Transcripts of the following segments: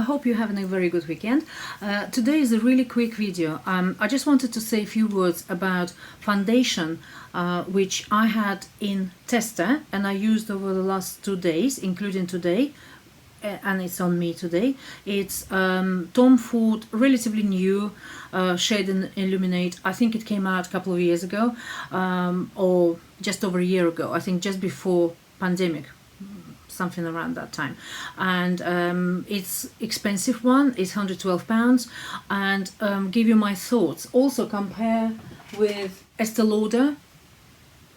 I hope you're having a very good weekend. Today is a really quick video. I just wanted to say a few words about foundation which I had in tester and I used over the last 2 days, including today, and it's on me today. It's Tom Ford, relatively new, Shade Illuminate. I think it came out a couple of years ago, or just over a year ago, I think just before pandemic, something around that time. And it's expensive one, it's £112, and give you my thoughts. Also compare with Estée Lauder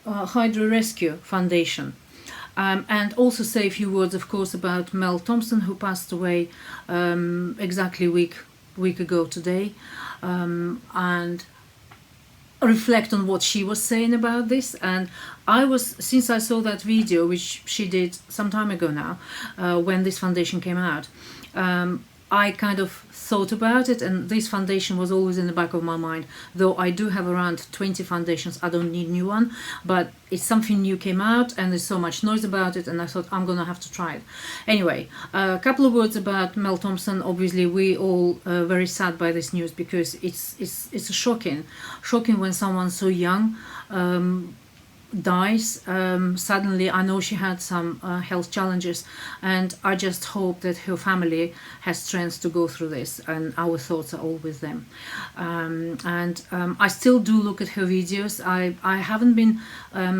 Hydra Rescue Foundation. And also say a few words, of course, about Mel Thompson, who passed away exactly a week ago today, and reflect on what she was saying about this. And since I saw that video, which she did some time ago now, when this foundation came out, I kind of thought about it, and this foundation was always in the back of my mind. Though I do have around 20 foundations, I don't need a new one, but it's something new came out and there's so much noise about it, and I thought I'm gonna have to try it. Anyway, a couple of words about Mel Thompson. Obviously we all very sad by this news, because it's shocking when someone so young dies suddenly. I know she had some health challenges, and I just hope that her family has strength to go through this, and our thoughts are all with them. I still do look at her videos. I haven't been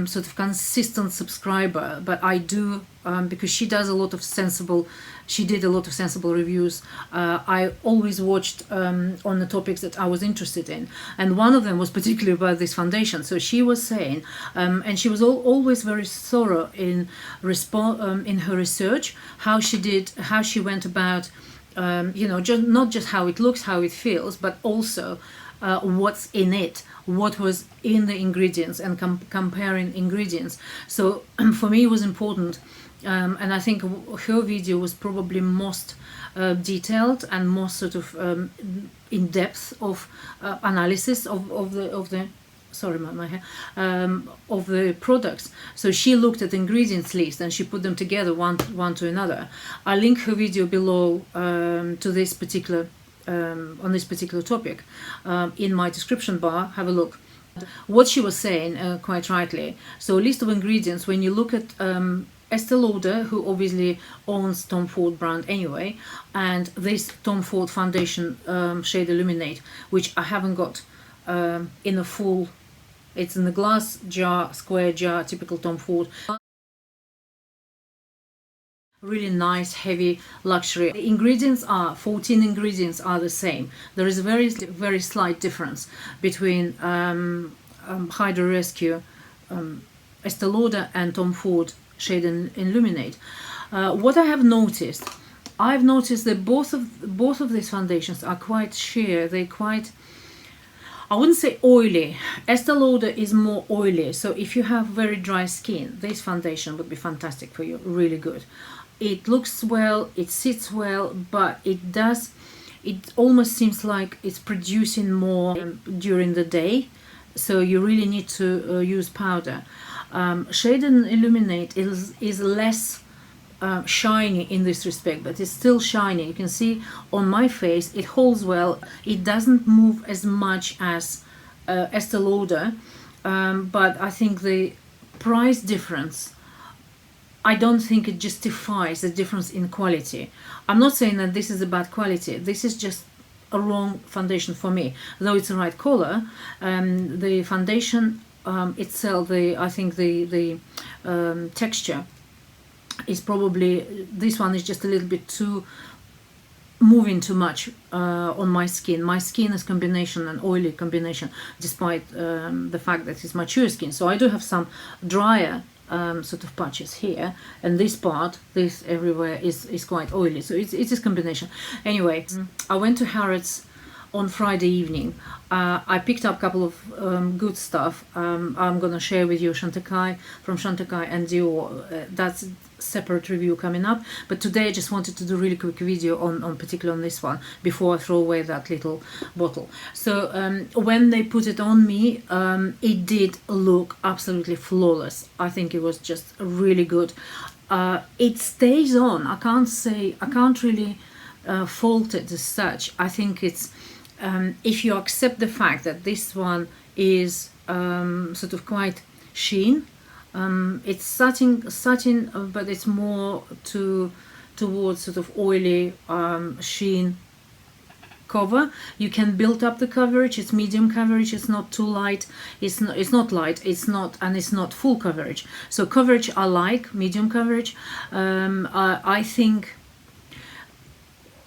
sort of consistent subscriber, but I do, because she did a lot of sensible reviews. I always watched on the topics that I was interested in, and one of them was particularly about this foundation. So she was saying, and she was always very thorough in her research, how she went about, not just how it looks, how it feels, but also what's in it, what was in the ingredients, and comparing ingredients. So for me it was important. And I think her video was probably most detailed and most sort of in depth of analysis of the sorry, my hair, of the products. So she looked at the ingredients list and she put them together one to another. I'll link her video below to this particular on this particular topic in my description bar. Have a look. What she was saying, quite rightly. So a list of ingredients. When you look at Estée Lauder, who obviously owns Tom Ford brand anyway, and this Tom Ford foundation, Shade Illuminate, which I haven't got in a full, it's in the glass jar, square jar, typical Tom Ford. Really nice, heavy, luxury. The ingredients are, 14 ingredients are the same. There is a very slight difference between Hydra Rescue, Estée Lauder, and Tom Ford Shade Illuminate. What I have noticed, I've noticed that both of these foundations are quite sheer. They're quite, I wouldn't say oily. Estée Lauder is more oily, so if you have very dry skin, this foundation would be fantastic for you, really good. It looks well, it sits well, but it almost seems like it's producing more during the day, so you really need to use powder. Shade Illuminate is less shiny in this respect, but it's still shiny. You can see on my face it holds well. It doesn't move as much as Estée Lauder, but I think the price difference, I don't think it justifies the difference in quality. I'm not saying that this is a bad quality. This is just a wrong foundation for me. Though it's the right color, the foundation itself, I think the texture is probably, this one is just a little bit too moving too much on my skin. My skin is combination, an oily combination, despite the fact that it's mature skin. So I do have some drier sort of patches here, and this part, this everywhere is quite oily. So it's this combination. Anyway, I went to Harrods on Friday evening. I picked up a couple of good stuff. I'm gonna share with you Chantecaille, from Chantecaille and Dior. That's separate review coming up, but today I just wanted to do a really quick video on particularly on this one before I throw away that little bottle. So when they put it on me, it did look absolutely flawless. I think it was just really good. It stays on. I can't really faulted as such. I think it's if you accept the fact that this one is sort of quite sheen, it's satin, but it's more towards sort of oily sheen cover. You can build up the coverage. It's medium coverage. It's not too light. It's not light. It's not full coverage. So coverage I like, medium coverage. I think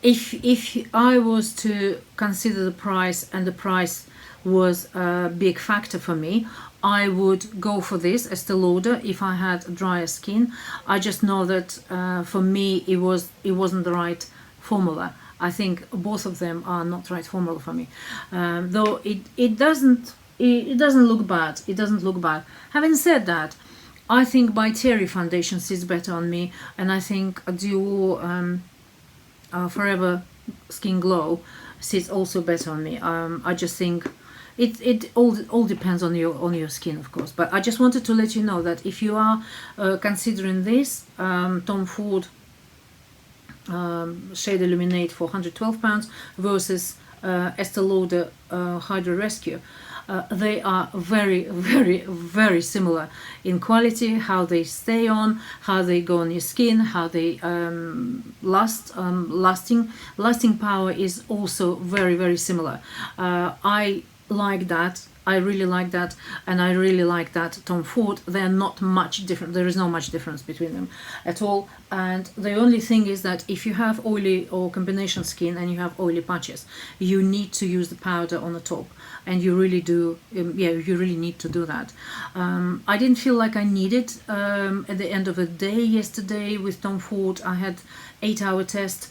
if I was to consider the price, and the price was a big factor for me, I would go for this Estée Lauder if I had drier skin. I just know that for me it wasn't the right formula. I think both of them are not the right formula for me. Though it doesn't look bad. It doesn't look bad. Having said that, I think By Terry foundation sits better on me, and I think a Dior Forever Skin Glow sits also better on me. I just think it all depends on your skin, of course. But I just wanted to let you know that if you are considering this Tom Ford Shade Illuminate for £112 versus Estée Lauder Hydra Rescue, they are very, very, very similar in quality, how they stay on, how they go on your skin, how they lasting power is also very, very similar. I like that. I really like that, and I really like that Tom Ford. They're not much different. There is no much difference between them at all. And the only thing is that if you have oily or combination skin and you have oily patches, you need to use the powder on the top, and you really do. You really need to do that. I didn't feel like I needed at the end of the day yesterday with Tom Ford. I had 8-hour test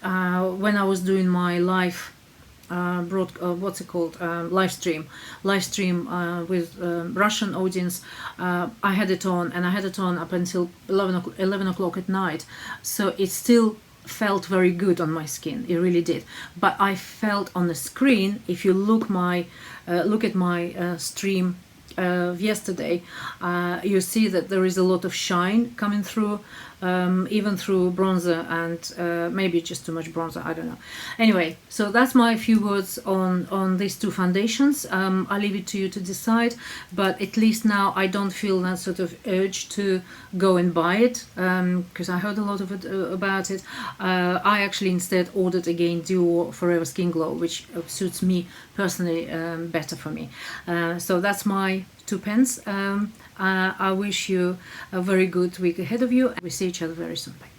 when I was doing my live live stream with Russian audience. I had it on, and I had it on up until 11 o'clock at night, so it still felt very good on my skin. It really did. But I felt on the screen, if you look at my stream yesterday, you see that there is a lot of shine coming through, even through bronzer, and maybe just too much bronzer, I don't know. Anyway, so that's my few words on these two foundations. I'll leave it to you to decide, but at least now I don't feel that sort of urge to go and buy it, because I heard a lot of it about it. I actually instead ordered again Dior Forever Skin Glow, which suits me personally better for me. So that's my 2 pence. I wish you a very good week ahead of you. We see each other very soon. Bye.